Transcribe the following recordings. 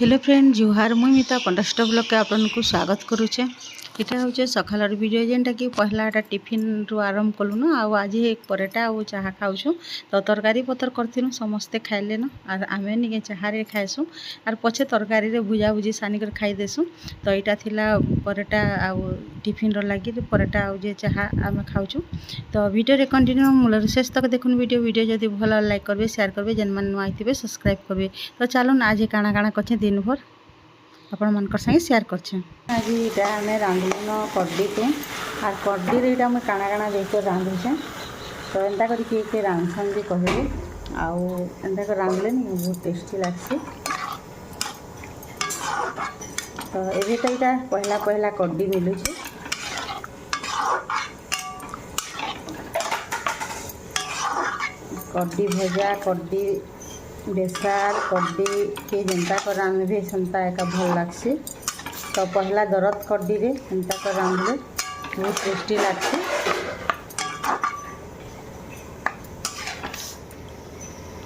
Hello friend जुहार मुई मिता contest blog के आपको स्वागत करुचे। इटा हूँ सकाल वीडियो जेनटा कि पहला एटा टिफिन रु आरंभ कलुन आज परेटा और चाह खाऊँ तो तरकारी पतर कर समस्ते खाइलेन आर आमे निके चाहे खाएसुँ आर पछे तरकारी भुजा भुजी सानिक खाईदेसुँ। तो यहाँ थिला परेटा आउ टिफिन लगी परेटा आउ जे चाह आम खाऊँ। तो वीडियो कंटिन्यू मूल शेष तक देखुन वीडियो जदि भल लाइक करेंगे शेयर करेंगे जेन मैंने नुआ थे सब्सक्राइब करेंगे। तो चलन आज काଣା काଣା करछे दिन भर आपण मानकर संगे शेयर करछे। आज इटा हमें रांधुन कड्डी को आर कड्डी इटा मैं काଣା काଣା देकर रांधुछे। तो एंता करके रांधन भी कहबे आउ एंता कर रांधले बहुत टेस्टी लागसी। तो एबे तो इटा पहला पहला कड्डी मिलुछे। कड्डी भजा कड्डी बेसार कड्डी के जेनता कर रांधबे सेंता एका भल लागसी। तो पहला दरद कड्डी रे एंता कर रांधले बहुत टेस्टी लागसी।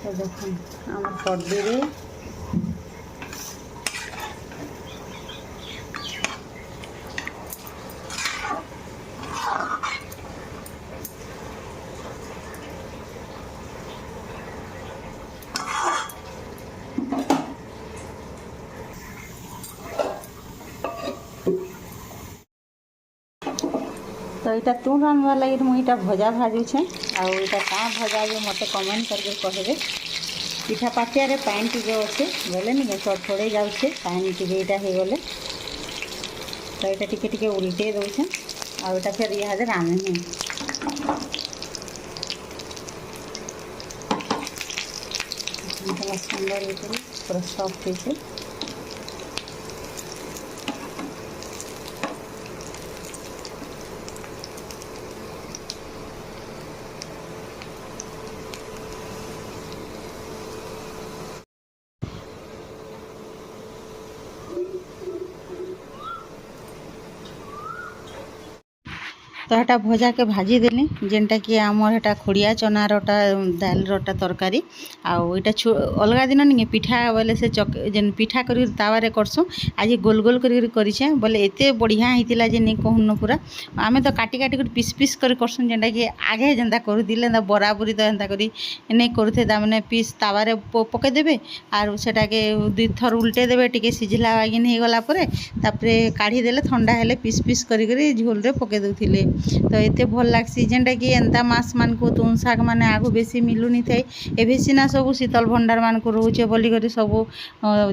तो देखुन आम कड्डी रे तो यहाँ तुम रांधवा लगे मुझे भजा भाजुछे आउ यहाँ क्या भजा जो मत कमेंट करके कहबे। पिठा पातिया पानी टे अच्छे बोले नहीं थोड़े जाऊे पानी टे यहाँ हो गले। तो यहाँ टिके उल्टे दौचे आउ यहाँ फिर यहाँ रांधे सुंदर पूरा सॉफ्ट है। तो यहाँ भजा के भाजी देली जेनटा कि आमर हेटा खोड़िया चनार दाल रोटा तरकारी आउ यहाँ अलग दिन नहीं पिठा बोले से जेन पिठा कर तावारे करसुँ आज गोल गोल करे बोले एत बढ़िया होता जे नहीं कहून पूरा आमे तो काटी काटी पीस पीस करसुँ जेनटा कि आगे जेनता करूले बराबरी तो एंता करी नहीं करुथे मैंने पीस तावारे पकईदेवे आर सेटा के दुई थर उल्टे देवे टिके सिझला बागिन हो गलापर तापरे काढ़ी देले ठंडा हेले पीस पीस करी झोल रे पकई दउथिले। तो एते भल लागसी जेनटा कि एंता मास मान को तुन शाग माने आगु बेसी मिलुनी थाए एभे सिना सब शीतल भंडार मान को रोचे बोली करी सब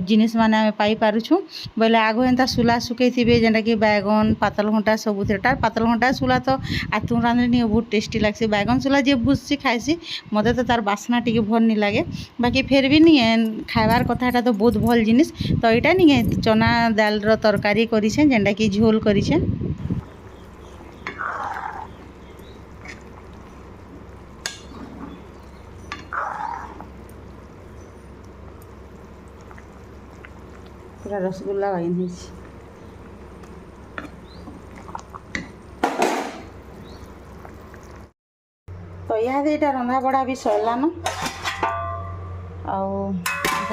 जिनिस माने आमे पाई पारुछु बोले आगु एंता सुला सुकई थिबे जेनटा कि बैगन पातल घंटा सब थेटा पातल घंटा सुला तो आतु रांधले नहीं बहुत टेस्टी लागसी। बैगन सुला जे बुझसी खाइसी मते तो तार बासना टिके भल नहीं लागे बाकी फिर भी नहीं खाइबार कथाटा तो बहुत भल जिनिस। तो यहाँ नहीं चना दाल रो तरकारी करिछे जेनटा कि झोल करिछे। पूरा रसगुल्ला बाइन तो यहाँ रंधा बड़ा भी सरलान आउ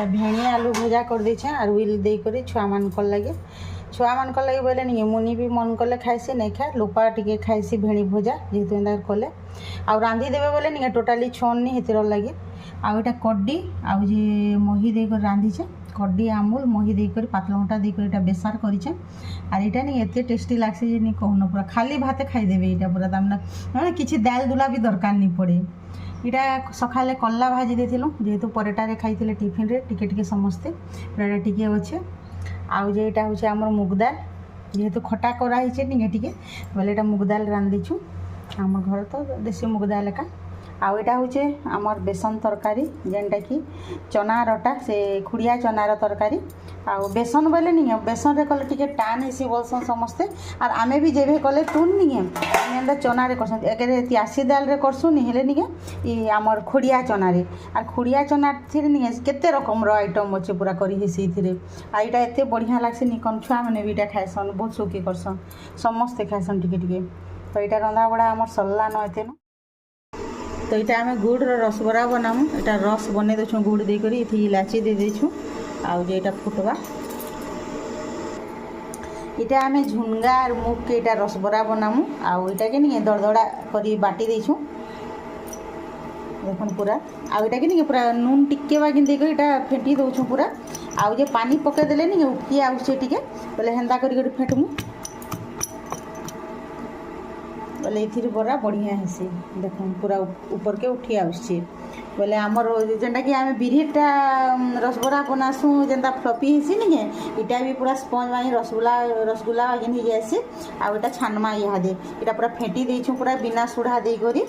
भेणी आलू भजा कर देछे आर उइल दे करी छुआ मान लगे बोले नहीं मुनि भी मन कले खाइसी नहीं खाए लोपा टिके खाइसी भेणी भजा जेहेतु एंता कले आउ रांधि देवे बोले नहीं टोटाली छन नहीं हेतिर लगे आउ यहाँ कड्डी आउ जे मही देकर रांधिचे कड्डी आमूल मही देकर पातल घंटा देकर यहाँ बेसार करिछे आर यहाँ नहीं एत टेस्टी लागसे जे नहीं कहून पूरा खाली भाते खाईदेवे यहाँ पूरा तमने किसी दाल दुला भी दरकार नहीं पड़े। यहाँ सकाले कल्ला भाजी देथिलु जेहेतु परेटा खाई टिफिन रे टिके टिके समस्ते यहाँ टिके अच्छे आउ जे यहाँ हूँ आमर मुग दाल जेहेतु खटा कराई टिके टिके बोले यहाँ मुग दाल रांधिछु आम घर तो देसी मुग दाल एका आउ यहाँ हूँ आमर बेसन तरकारी जेनटा कि चना रटा से खुड़िया चनार तरकारी आउ बेसन बोले नहीं बेसन रे कले टिके टान हेसी बोलसन समस्ते आर आमे भी जेबे कले तुन नहीं एंता चना रे करसन एक तियासी दाल रे करसुँ नहीं हेले नहीं ये आमर खुड़िया चना रे आर खुड़िया चना थी नहीं केते रकम रो आइटम अच्छे पूरा करी हेसी थी आ यहाँ एत बढ़िया लागसे निकन छुआ मैंने भी खाएसन बहुत सुखी करसन समस्ते खाएसन टिके टिके। तो यहाँ रंधा बड़ा आमर सरला न एते न। तो यहाँ आम गुड़ रसबरा बनामु यहाँ रस बन देछुँ गुड़ देकर इलायची दे देछुँ आउ जे फुटवा इटा आम झुनगा और मुग के इटा रसबरा बनामु आउ इटा के नहीं दरदड़ा करी बाटी देछू देखुन पूरा आउ इटा के नहीं पूरा नून टिके बाकी देकर इटा फेंटी दौछू पूरा आउ जे पानी पके देले नहीं उठकी आउछे टिके बोले हेंदा करी फेंटमु बोले ये बरा बढ़िया हेसी देखुन पूरा ऊपर के उठी आउछे बोले आमर जेनटा कि आम बिरीटा रसगोरा बनासु जेनता फ्लपी हेसी नहीं इटा भी पूरा स्पंज वाली रसगुल्ला वाजन हो जाए आउ इटा छानमा इहादे इटा पूरा फेंटी देछू पूरा बिना सुढ़ा दे करी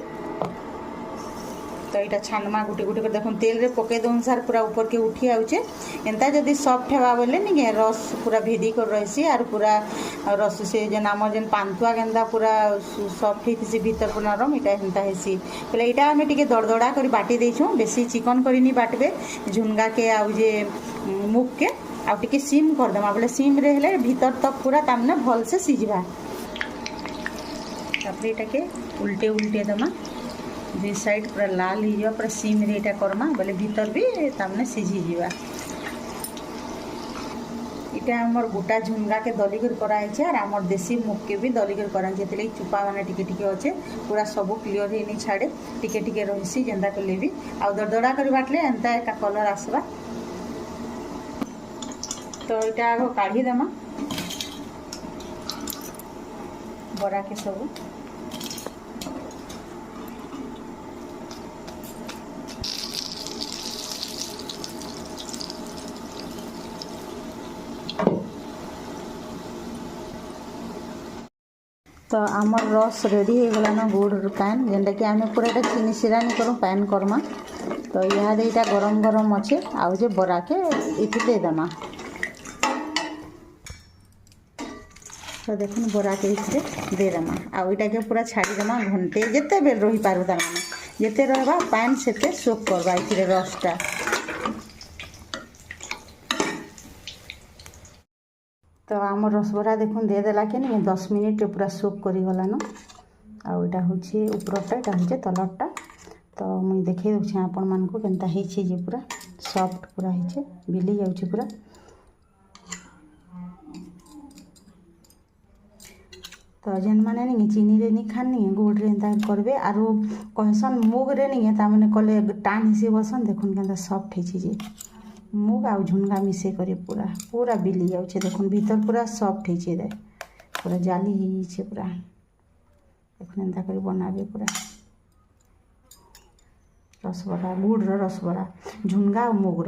तो यहाँ छानमा गुटे गुटे कर देखो तेल रे पके अनुसार पूरा ऊपर के उठी आउचे एंता जदि सॉफ्ट हेबा बोले नहीं रस पूरा भेदी कर रही और पूरा रस से जेन आम जेन पांतुआ गेंदा पूरा सॉफ्ट होती भीतर पूरा नरम इटा हेन्ता हेसी बोले यहाँ आम टे दरदड़ा कर बाटी देछुँ बेसी चिकन करनी बाटबे झुनगा के आउ जे मुग के आउ टे सिम करदेमा बोले सिम रे हेले भीतर तक पूरा तामने भल से सिझा तापर यहाँ के उल्टे उल्टे देमा दुई साइड पूरा लाल हो पूरा सिम रे इटा करमा बोले भीतर भी तामने सिझी जीवा इटा हमर गोटा झुनगा के दलिकर कराई और आमर देसी मुग के भी दलिकर कराई जेते चुपा माने टिके टिके अच्छे पूरा सब क्लियर नहीं छाड़े टिके टिके रही जेंदा कले भी आउ दरदड़ा कर बाटले एंता एका कलर आसवा तो इटा आग काढ़ी देमा बरा के सब तो आमर रस रेडी हो गलान गुड़ पैन जेनटा कि आम पूरा यहाँ चीनी सिरा नहीं करूँ पैन करमा तो यहाँ यहाँ गरम गरम अच्छे आउ जे बरा के इति देदेमा तो देखुन बरा के इति देदेमा आउ यहाँ के पूरा छाड़ीदेमा घंटे जिते बेल रही पारू तार मैंने जिते रहा पैन से सोक करवा ये रसटा तो आम रसबरा देखुन देदेला के नहीं 10 मिनिट पूरा सोक करी गलान आउ इटा होछि उपरटा इटा होछि तलरटा तो मुई देखै दउछि आपण मानको केनता हेछि जे पूरा सॉफ्ट पूरा हेछि बिली जाउछि पूरा तो जेन माने नहीं चीनी रे नहीं खान नहीं गुड़ रे एंता करबे आरो कहसन मुग रे नहीं ता माने कले टान हिसी बसन देखुन केनता सॉफ्ट हेछि जे मुग आउ झुनगा मिसे करे पूरा पूरा बिली जाउछे देखुन भीतर पूरा सॉफ्ट हेछे दे पूरा जाली हेछे पूरा देखुन एंता करी बनाबे पूरा रसबड़ा गुड़ रसबड़ा झुनगा और मुग